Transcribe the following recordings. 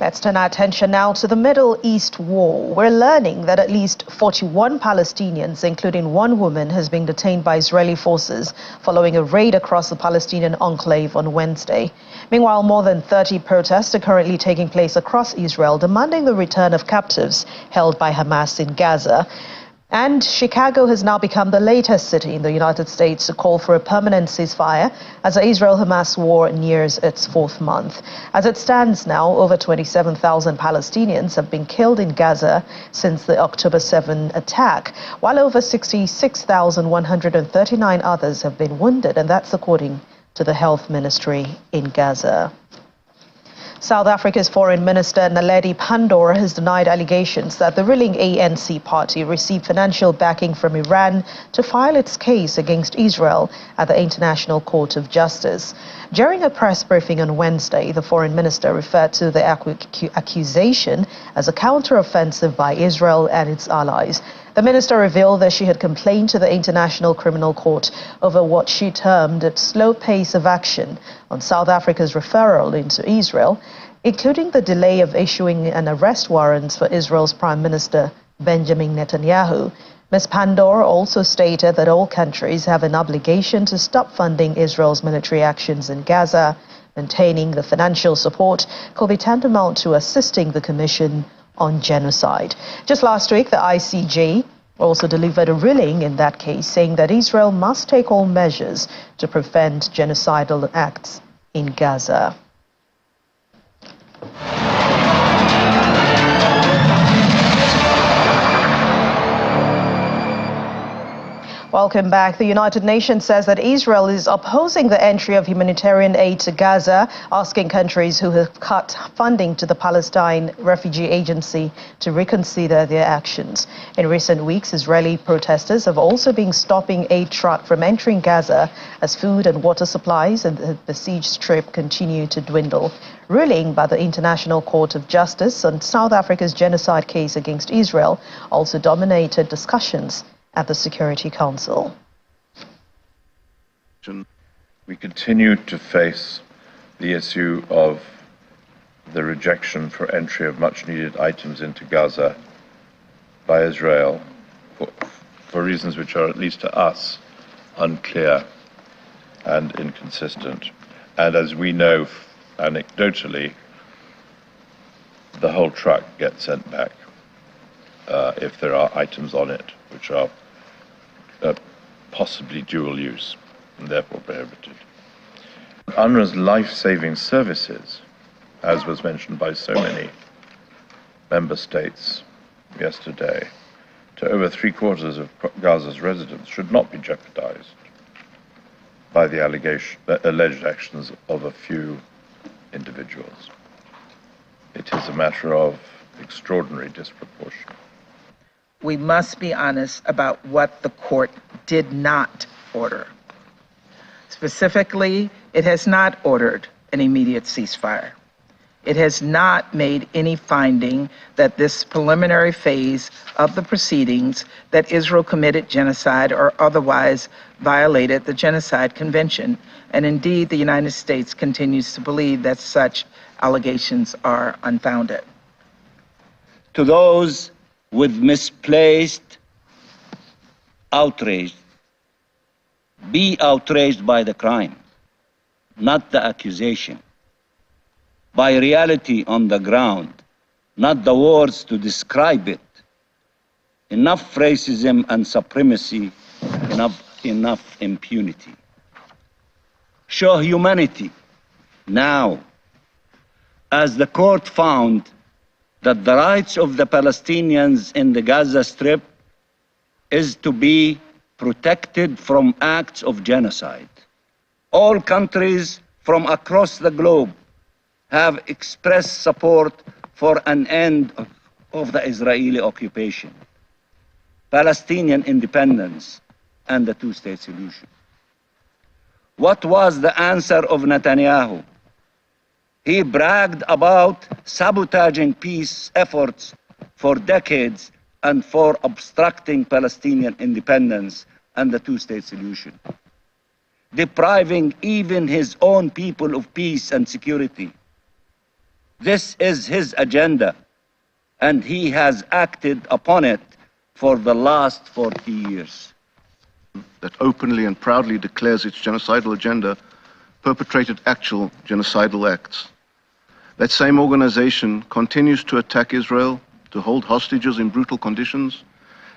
Let's turn our attention now to the Middle East war. We're learning that at least 41 Palestinians, including one woman, has been detained by Israeli forces following a raid across the Palestinian enclave on Wednesday. Meanwhile, more than 30 protests are currently taking place across Israel, demanding the return of captives held by Hamas in Gaza. And Chicago has now become the latest city in the United States to call for a permanent ceasefire as the Israel-Hamas war nears its fourth month. As it stands now, over 27,000 Palestinians have been killed in Gaza since the October 7 attack, while over 66,139 others have been wounded, and that's according to the health ministry in Gaza. South Africa's Foreign Minister Naledi Pandor has denied allegations that the ruling ANC party received financial backing from Iran to file its case against Israel at the International Court of Justice. During a press briefing on Wednesday, the foreign minister referred to the accusation as a counteroffensive by Israel and its allies. The minister revealed that she had complained to the International Criminal Court over what she termed a slow pace of action on South Africa's referral into Israel, including the delay of issuing an arrest warrant for Israel's Prime Minister Benjamin Netanyahu. Ms. Pandor also stated that all countries have an obligation to stop funding Israel's military actions in Gaza. Maintaining the financial support could be tantamount to assisting the Commission on Genocide. Just last week, the ICJ also delivered a ruling in that case, saying that Israel must take all measures to prevent genocidal acts in Gaza. Welcome back. The United Nations says that Israel is opposing the entry of humanitarian aid to Gaza, asking countries who have cut funding to the Palestine Refugee Agency to reconsider their actions. In recent weeks, Israeli protesters have also been stopping aid trucks from entering Gaza as food and water supplies and the besieged strip continue to dwindle. Ruling by the International Court of Justice on South Africa's genocide case against Israel also dominated discussions at the Security Council. We continue to face the issue of the rejection for entry of much-needed items into Gaza by Israel for reasons which are, at least to us, unclear and inconsistent. And as we know anecdotally, the whole truck gets sent back if there are items on it which are possibly dual use and therefore prohibited. UNRWA's life-saving services, as was mentioned by so many member states yesterday, to over three-quarters of Gaza's residents, should not be jeopardized by the alleged actions of a few individuals. It is a matter of extraordinary disproportion. We must be honest about what the court did not order. Specifically, it has not ordered an immediate ceasefire. It has not made any finding that this preliminary phase of the proceedings that Israel committed genocide or otherwise violated the Genocide Convention. And indeed, the United States continues to believe that such allegations are unfounded. To those with misplaced outrage, be outraged by the crime, not the accusation, by reality on the ground, not the words to describe it. Enough racism and supremacy, enough impunity. Show humanity now, as the court found that the rights of the Palestinians in the Gaza Strip is to be protected from acts of genocide. All countries from across the globe have expressed support for an end of the Israeli occupation, Palestinian independence, and the two-state solution. What was the answer of Netanyahu? He bragged about sabotaging peace efforts for decades and for obstructing Palestinian independence and the two-state solution, depriving even his own people of peace and security. This is his agenda, and he has acted upon it for the last 40 years. That openly and proudly declares its genocidal agenda perpetrated actual genocidal acts. That same organization continues to attack Israel, to hold hostages in brutal conditions,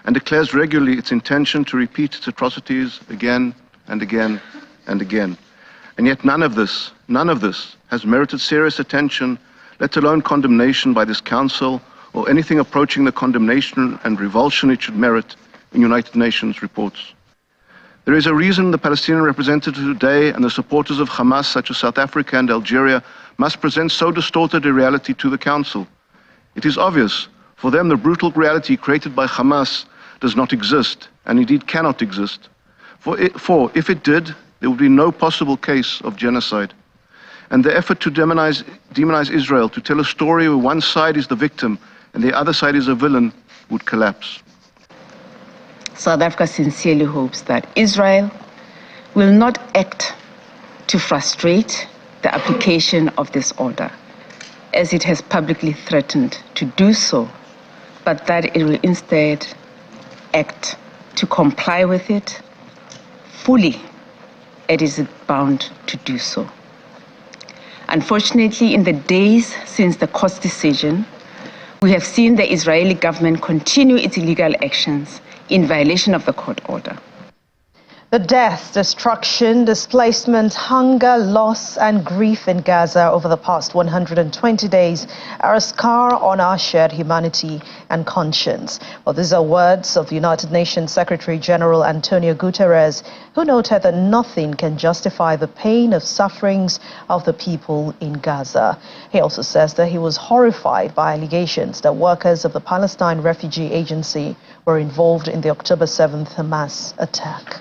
and declares regularly its intention to repeat its atrocities again and again and again. And yet none of this has merited serious attention, let alone condemnation by this Council, or anything approaching the condemnation and revulsion it should merit in United Nations reports. There is a reason the Palestinian representative today and the supporters of Hamas, such as South Africa and Algeria, must present so distorted a reality to the Council. It is obvious. For them, the brutal reality created by Hamas does not exist, and indeed cannot exist. For if it did, there would be no possible case of genocide. And the effort to demonize Israel, to tell a story where one side is the victim and the other side is a villain, would collapse. South Africa sincerely hopes that Israel will not act to frustrate the application of this order, as it has publicly threatened to do so, but that it will instead act to comply with it fully, as it is bound to do so. Unfortunately, in the days since the court's decision, we have seen the Israeli government continue its illegal actions in violation of the court order. The death, destruction, displacement, hunger, loss and grief in Gaza over the past 120 days are a scar on our shared humanity and conscience. Well, these are words of the United Nations Secretary General Antonio Guterres, who noted that nothing can justify the pain of sufferings of the people in Gaza. He also says that he was horrified by allegations that workers of the Palestine Refugee Agency were involved in the October 7th Hamas attack.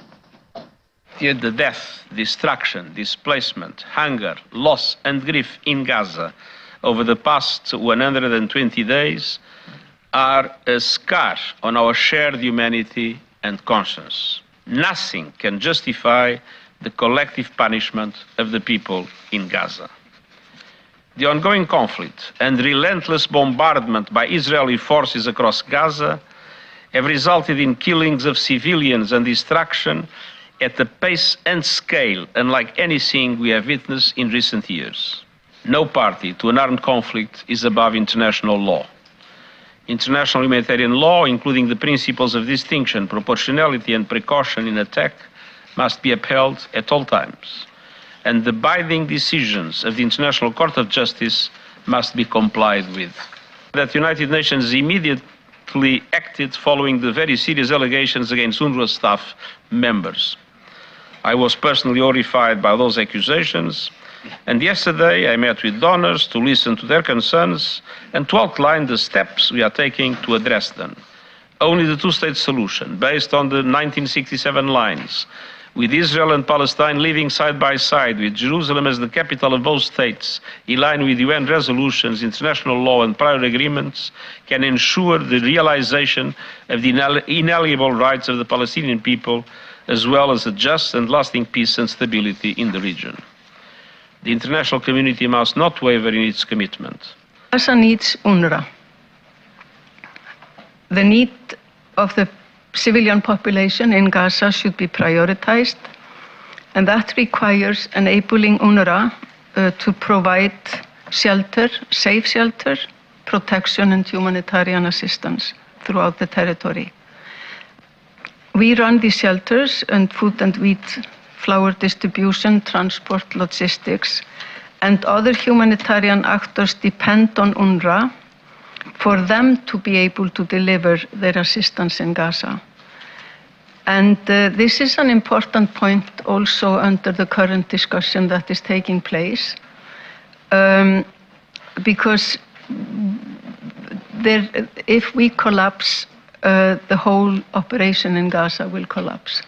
Yet the death, destruction, displacement, hunger, loss and grief in Gaza over the past 120 days are a scar on our shared humanity and conscience. Nothing can justify the collective punishment of the people in Gaza. The ongoing conflict and relentless bombardment by Israeli forces across Gaza have resulted in killings of civilians and destruction at a pace and scale unlike anything we have witnessed in recent years. No party to an armed conflict is above international law. International humanitarian law, including the principles of distinction, proportionality and precaution in attack, must be upheld at all times. And the binding decisions of the International Court of Justice must be complied with. That the United Nations immediately acted following the very serious allegations against UNRWA staff members. I was personally horrified by those accusations, and yesterday I met with donors to listen to their concerns and to outline the steps we are taking to address them. Only the two-state solution, based on the 1967 lines, with Israel and Palestine living side by side, with Jerusalem as the capital of both states, in line with UN resolutions, international law and prior agreements, can ensure the realization of the inalienable rights of the Palestinian people, as well as a just and lasting peace and stability in the region. The international community must not waver in its commitment. Gaza needs UNRWA. The need of the civilian population in Gaza should be prioritized, and that requires enabling UNRWA to provide shelter, safe shelter, protection and humanitarian assistance throughout the territory. We run these shelters and food and wheat flour distribution, transport, logistics, and other humanitarian actors depend on UNRWA for them to be able to deliver their assistance in Gaza. And this is an important point also under the current discussion that is taking place, because if we collapse, the whole operation in Gaza will collapse.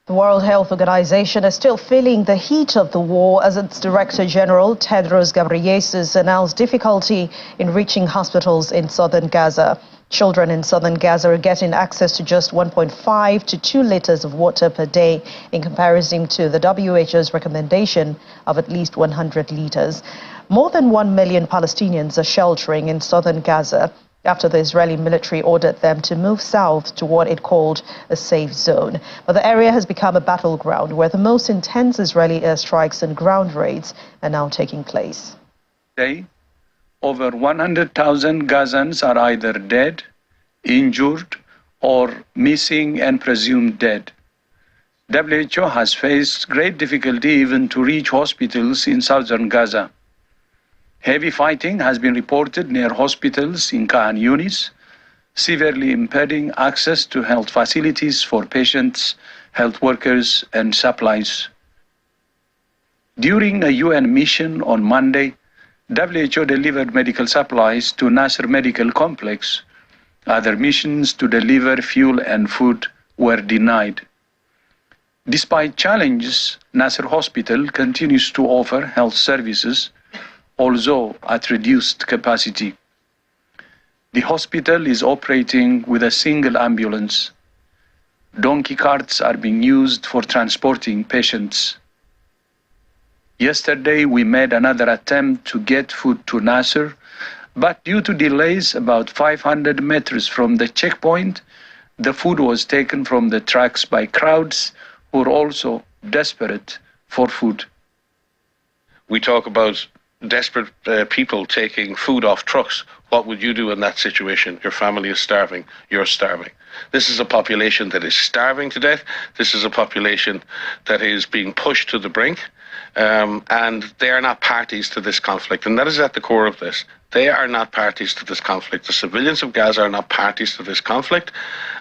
The World Health Organization is still feeling the heat of the war as its Director General, Tedros Ghebreyesus, announced difficulty in reaching hospitals in southern Gaza. Children in southern Gaza are getting access to just 1.5 to 2 liters of water per day in comparison to the WHO's recommendation of at least 100 liters. More than 1 million Palestinians are sheltering in southern Gaza after the Israeli military ordered them to move south to what it called a safe zone. But the area has become a battleground where the most intense Israeli airstrikes and ground raids are now taking place. Today, over 100,000 Gazans are either dead, injured, or missing and presumed dead. W.H.O has faced great difficulty even to reach hospitals in southern Gaza. Heavy fighting has been reported near hospitals in Khan Yunis, severely impeding access to health facilities for patients, health workers, and supplies. During a UN mission on Monday, WHO delivered medical supplies to Nasser Medical Complex. Other missions to deliver fuel and food were denied. Despite challenges, Nasser Hospital continues to offer health services, although at reduced capacity. The hospital is operating with a single ambulance. Donkey carts are being used for transporting patients. Yesterday, we made another attempt to get food to Nasser, but due to delays about 500 meters from the checkpoint, the food was taken from the trucks by crowds who are also desperate for food. We talk about desperate people taking food off trucks. What would you do in that situation? Your family is starving. You're starving. This is a population that is starving to death. This is a population that is being pushed to the brink. And they are not parties to this conflict. And that is at the core of this. They are not parties to this conflict. The civilians of Gaza are not parties to this conflict.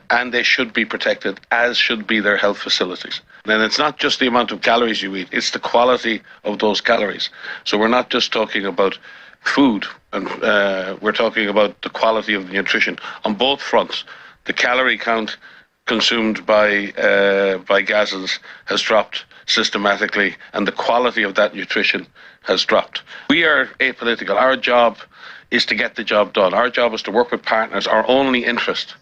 And they should be protected, as should be their health facilities. And it's not just the amount of calories you eat, it's the quality of those calories. So we're not just talking about food, and we're talking about the quality of the nutrition. On both fronts, the calorie count consumed by Gazans has dropped systematically, and the quality of that nutrition has dropped. We are apolitical. Our job is to get the job done. Our job is to work with partners. Our only interest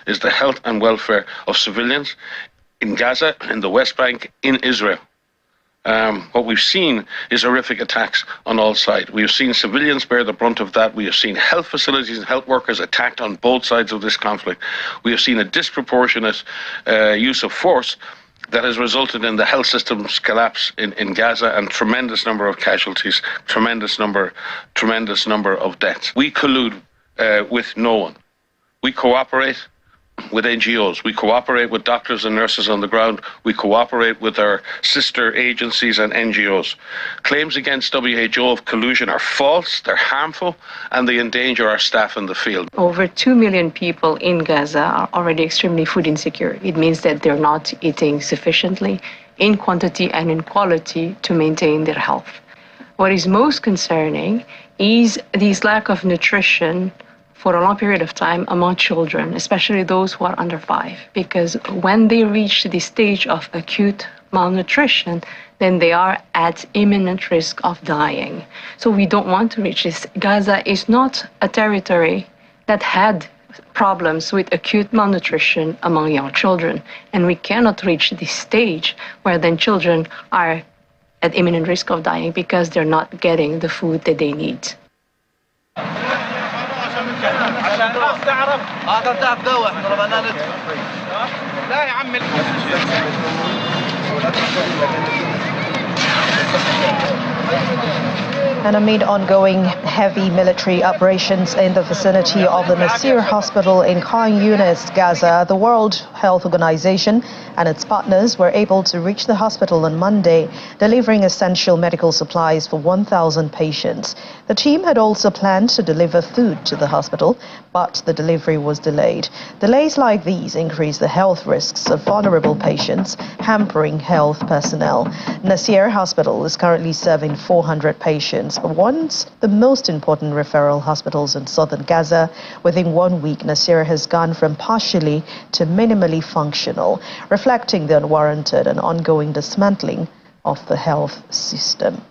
is the health and welfare of civilians in Gaza, in the West Bank, in Israel. What we've seen is horrific attacks on all sides. We have seen civilians bear the brunt of that. We have seen health facilities and health workers attacked on both sides of this conflict. We have seen a disproportionate use of force that has resulted in the health system's collapse in Gaza and tremendous number of casualties, tremendous number of deaths. We collude with no one. We cooperate with NGOs. We cooperate with doctors and nurses on the ground. We cooperate with our sister agencies and NGOs. Claims against WHO of collusion are false, they're harmful, and they endanger our staff in the field. Over 2 million people in Gaza are already extremely food insecure. It means that they're not eating sufficiently, in quantity and in quality, to maintain their health. What is most concerning is this lack of nutrition for a long period of time among children, especially those who are under 5, because when they reach the stage of acute malnutrition, then they are at imminent risk of dying. So we don't want to reach this. Gaza is not a territory that had problems with acute malnutrition among young children, and we cannot reach this stage where then children are at imminent risk of dying because they're not getting the food that they need. And amid ongoing heavy military operations in the vicinity of the Nasser Hospital in Khan Yunis, Gaza, the World Health Organization and its partners were able to reach the hospital on Monday, delivering essential medical supplies for 1,000 patients. The team had also planned to deliver food to the hospital, but the delivery was delayed. Delays like these increase the health risks of vulnerable patients, hampering health personnel. Nasser Hospital is currently serving 400 patients, but once the most important referral hospitals in southern Gaza. Within 1 week, Nasser has gone from partially to minimally functional, reflecting the unwarranted and ongoing dismantling of the health system.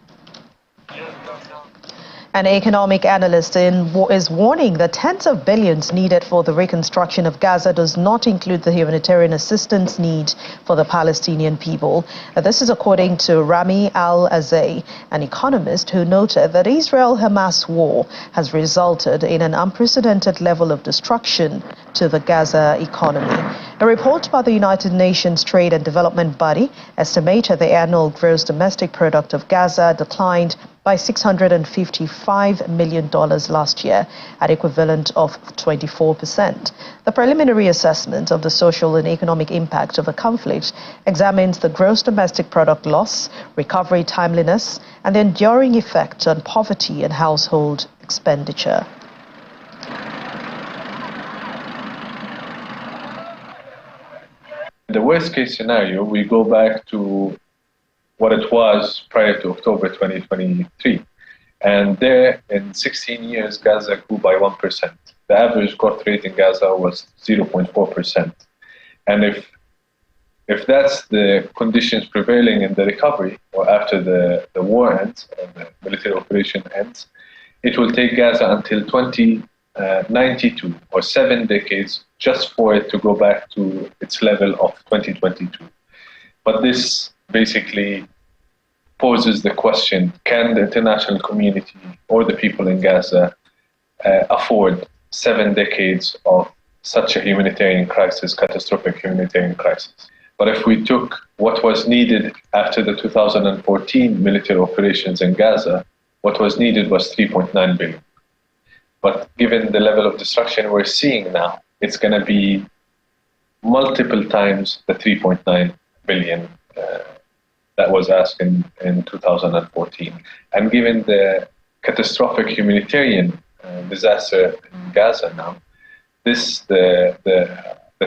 An economic analyst is warning that tens of billions needed for the reconstruction of Gaza does not include the humanitarian assistance need for the Palestinian people. This is according to Rami Al-Azay, an economist who noted that Israel-Hamas war has resulted in an unprecedented level of destruction to the Gaza economy. A report by the United Nations Trade and Development Body estimated the annual gross domestic product of Gaza declined by $655 million last year, at equivalent of 24%. The preliminary assessment of the social and economic impact of the conflict examines the gross domestic product loss, recovery timeliness, and the enduring effect on poverty and household expenditure. In the worst case scenario, we go back to what it was prior to October 2023. And there, in 16 years, Gaza grew by 1%. The average growth rate in Gaza was 0.4%. And if that's the conditions prevailing in the recovery, or after the war ends, and the military operation ends, it will take Gaza until 2092, or 7 decades, just for it to go back to its level of 2022. But this basically poses the question, can the international community or the people in Gaza afford 7 decades of such a humanitarian crisis, catastrophic humanitarian crisis? But if we took what was needed after the 2014 military operations in Gaza, what was needed was 3.9 billion. But given the level of destruction we're seeing now, it's going to be multiple times the 3.9 billion that was asked in 2014. And given the catastrophic humanitarian disaster in Gaza now, the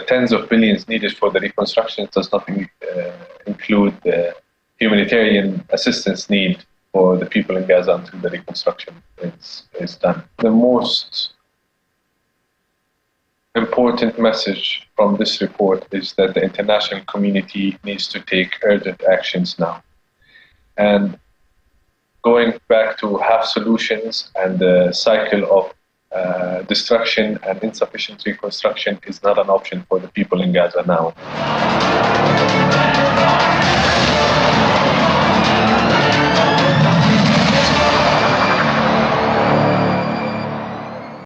tens of billions needed for the reconstruction does not include the humanitarian assistance need for the people in Gaza until the reconstruction is done. The most important message from this report is that the international community needs to take urgent actions now. And going back to half solutions and the cycle of destruction and insufficient reconstruction is not an option for the people in Gaza now.